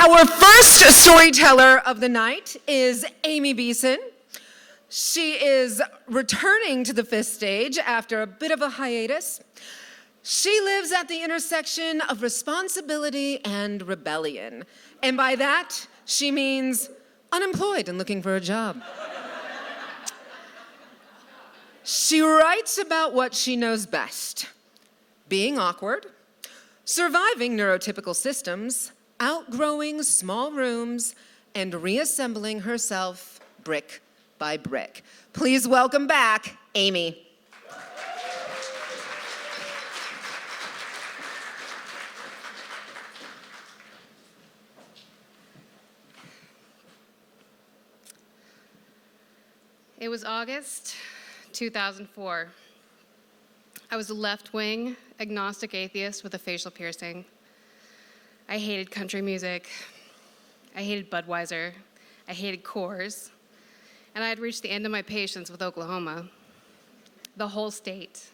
Our first storyteller of the night is Amy Beeson. She is returning to the fifth stage after a bit of a hiatus. She lives at the intersection of responsibility and rebellion. And by that, she means unemployed and looking for a job. She writes about what she knows best: being awkward, surviving neurotypical systems, outgrowing small rooms, and reassembling herself brick by brick. Please welcome back, Amy. It was August 2004. I was a left-wing, agnostic atheist with a facial piercing. I hated country music. I hated Budweiser. I hated Coors. And I had reached the end of my patience with Oklahoma, the whole state.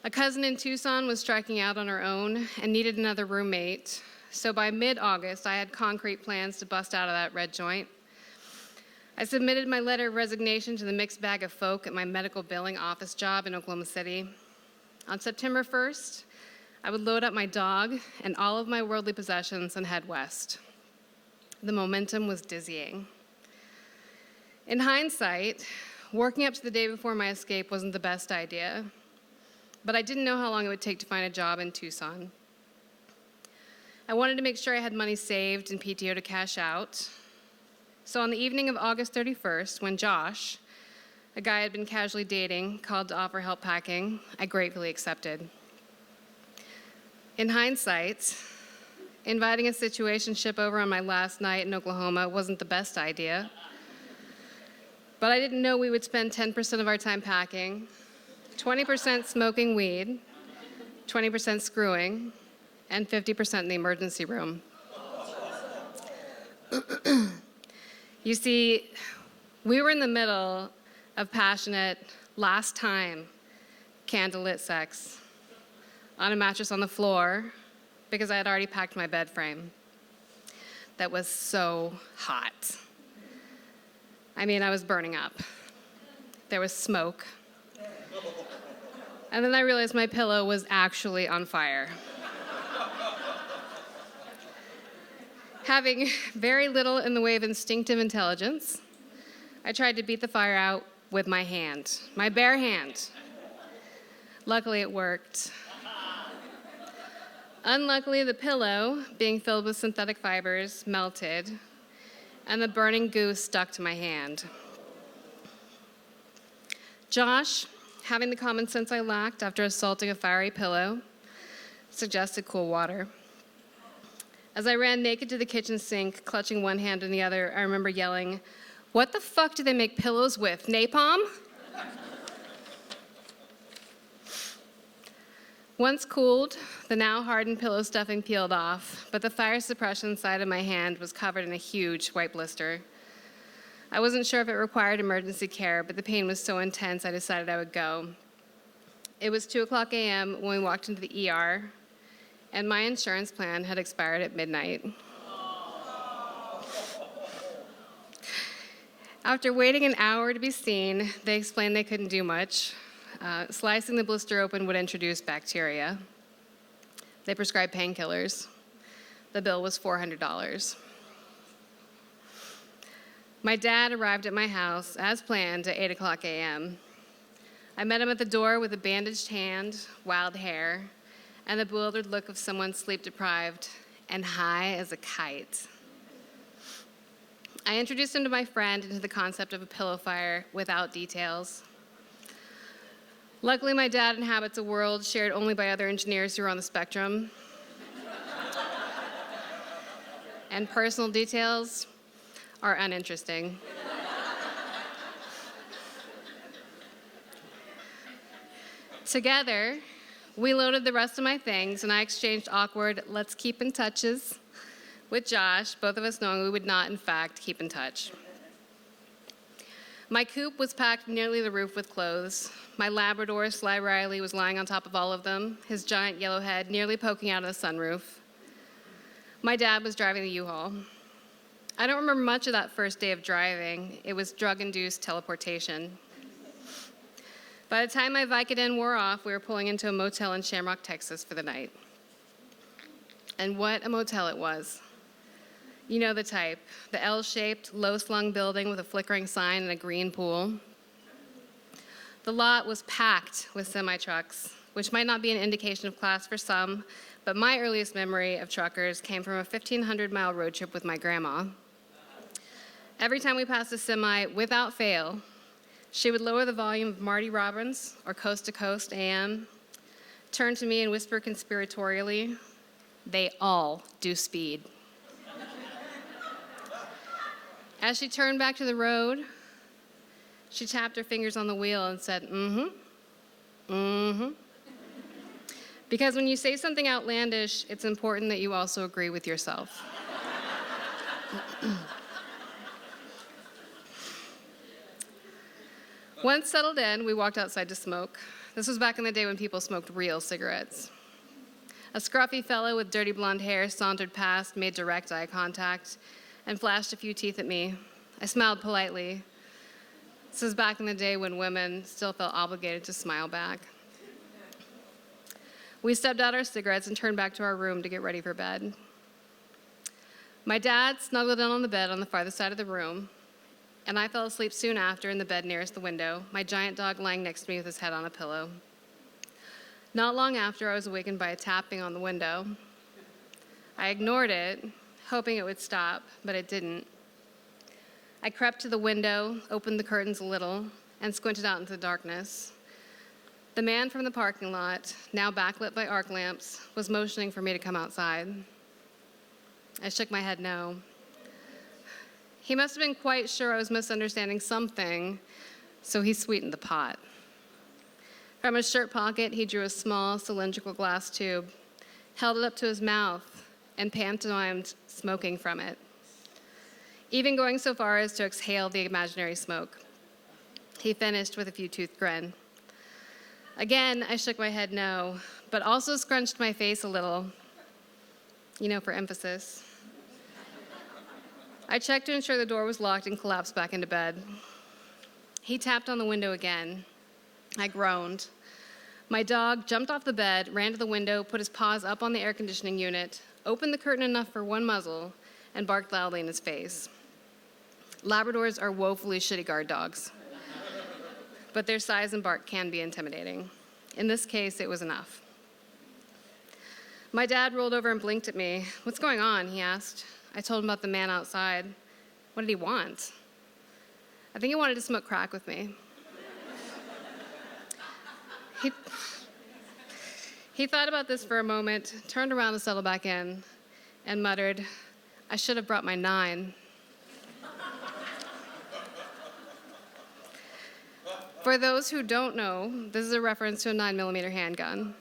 A cousin in Tucson was striking out on her own and needed another roommate. So by mid-August, I had concrete plans to bust out of that red joint. I submitted my letter of resignation to the mixed bag of folk at my medical billing office job in Oklahoma City. On September 1st, I would load up my dog and all of my worldly possessions and head west. The momentum was dizzying. In hindsight, working up to the day before my escape wasn't the best idea, but I didn't know how long it would take to find a job in Tucson. I wanted to make sure I had money saved and PTO to cash out. So on the evening of August 31st, when Josh, a guy I had been casually dating, called to offer help packing, I gratefully accepted. In hindsight, inviting a situationship over on my last night in Oklahoma wasn't the best idea. But I didn't know we would spend 10% of our time packing, 20% smoking weed, 20% screwing, and 50% in the emergency room. You see, we were in the middle of passionate, last time, candlelit sex on a mattress on the floor because I had already packed my bed frame. That was so hot. I mean, I was burning up. There was smoke. And then I realized my pillow was actually on fire. Having very little in the way of instinctive intelligence, I tried to beat the fire out with my hand, my bare hand. Luckily, it worked. Unluckily, the pillow, being filled with synthetic fibers, melted, and the burning goo stuck to my hand. Josh, having the common sense I lacked after assaulting a fiery pillow, suggested cool water. As I ran naked to the kitchen sink, clutching one hand in the other, I remember yelling, "What the fuck do they make pillows with? Napalm?" Once cooled, the now hardened pillow stuffing peeled off, but the fire suppression side of my hand was covered in a huge white blister. I wasn't sure if it required emergency care, but the pain was so intense I decided I would go. It was 2:00 a.m. when we walked into the ER, and my insurance plan had expired at midnight. After waiting an hour to be seen, they explained they couldn't do much. Slicing the blister open would introduce bacteria. They prescribed painkillers. The bill was $400. My dad arrived at my house, as planned, at 8:00 a.m. I met him at the door with a bandaged hand, wild hair, and the bewildered look of someone sleep-deprived and high as a kite. I introduced him to my friend and to the concept of a pillow fire without details. Luckily, my dad inhabits a world shared only by other engineers who are on the spectrum. And personal details are uninteresting. Together, we loaded the rest of my things, and I exchanged awkward "let's keep in touches" with Josh, both of us knowing we would not, in fact, keep in touch. My coop was packed nearly to the roof with clothes. My Labrador, Sly Riley, was lying on top of all of them, his giant yellow head nearly poking out of the sunroof. My dad was driving the U-Haul. I don't remember much of that first day of driving. It was drug-induced teleportation. By the time my Vicodin wore off, we were pulling into a motel in Shamrock, Texas for the night. And what a motel it was. You know the type, the L-shaped, low-slung building with a flickering sign and a green pool. The lot was packed with semi-trucks, which might not be an indication of class for some, but my earliest memory of truckers came from a 1,500-mile road trip with my grandma. Every time we passed a semi, without fail, she would lower the volume of Marty Robbins or Coast to Coast AM, turn to me and whisper conspiratorially, "They all do speed." As she turned back to the road, she tapped her fingers on the wheel and said, "Mm-hmm, mm-hmm." Because when you say something outlandish, it's important that you also agree with yourself. Once settled in, we walked outside to smoke. This was back in the day when people smoked real cigarettes. A scruffy fellow with dirty blonde hair sauntered past, made direct eye contact, and flashed a few teeth at me. I smiled politely. This was back in the day when women still felt obligated to smile back. We stubbed out our cigarettes and turned back to our room to get ready for bed. My dad snuggled in on the bed on the farther side of the room, and I fell asleep soon after in the bed nearest the window, my giant dog lying next to me with his head on a pillow. Not long after, I was awakened by a tapping on the window. I ignored it, hoping it would stop, but it didn't. I crept to the window, opened the curtains a little, and squinted out into the darkness. The man from the parking lot, now backlit by arc lamps, was motioning for me to come outside. I shook my head no. He must have been quite sure I was misunderstanding something, so he sweetened the pot. From his shirt pocket, he drew a small cylindrical glass tube, held it up to his mouth, and pantomimed smoking from it, even going so far as to exhale the imaginary smoke. He finished with a few-toothed grin. Again, I shook my head no, but also scrunched my face a little, for emphasis. I checked to ensure the door was locked and collapsed back into bed. He tapped on the window again. I groaned. My dog jumped off the bed, ran to the window, put his paws up on the air conditioning unit, opened the curtain enough for one muzzle, and barked loudly in his face. Labradors are woefully shitty guard dogs, but their size and bark can be intimidating. In this case, it was enough. My dad rolled over and blinked at me. "What's going on?" he asked. I told him about the man outside. What did he want? I think he wanted to smoke crack with me. He thought about this for a moment, turned around to settle back in, and muttered, "I should have brought my 9. For those who don't know, this is a reference to a 9mm handgun.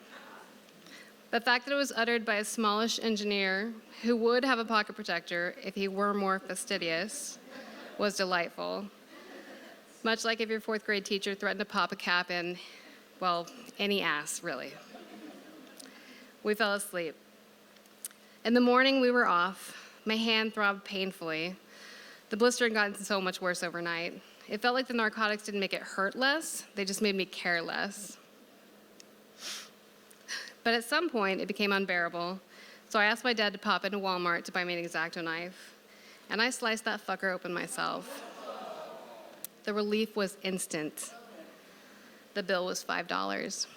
The fact that it was uttered by a smallish engineer who would have a pocket protector if he were more fastidious was delightful. Much like if your 4th grade teacher threatened to pop a cap in, well, any ass, really. We fell asleep. In the morning, we were off. My hand throbbed painfully. The blister had gotten so much worse overnight. It felt like the narcotics didn't make it hurt less, they just made me care less. But at some point, it became unbearable, so I asked my dad to pop into Walmart to buy me an X-Acto knife, and I sliced that fucker open myself. The relief was instant. The bill was $5.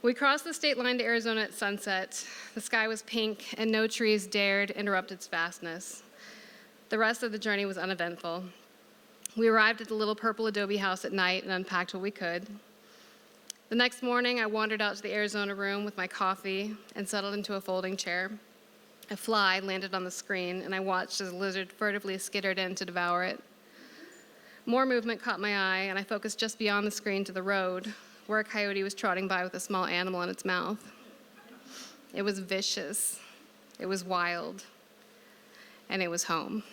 We crossed the state line to Arizona at sunset. The sky was pink, and no trees dared interrupt its vastness. The rest of the journey was uneventful. We arrived at the little purple adobe house at night and unpacked what we could. The next morning, I wandered out to the Arizona room with my coffee and settled into a folding chair. A fly landed on the screen, and I watched as a lizard furtively skittered in to devour it. More movement caught my eye, and I focused just beyond the screen to the road, where a coyote was trotting by with a small animal in its mouth. It was vicious, it was wild, and it was home.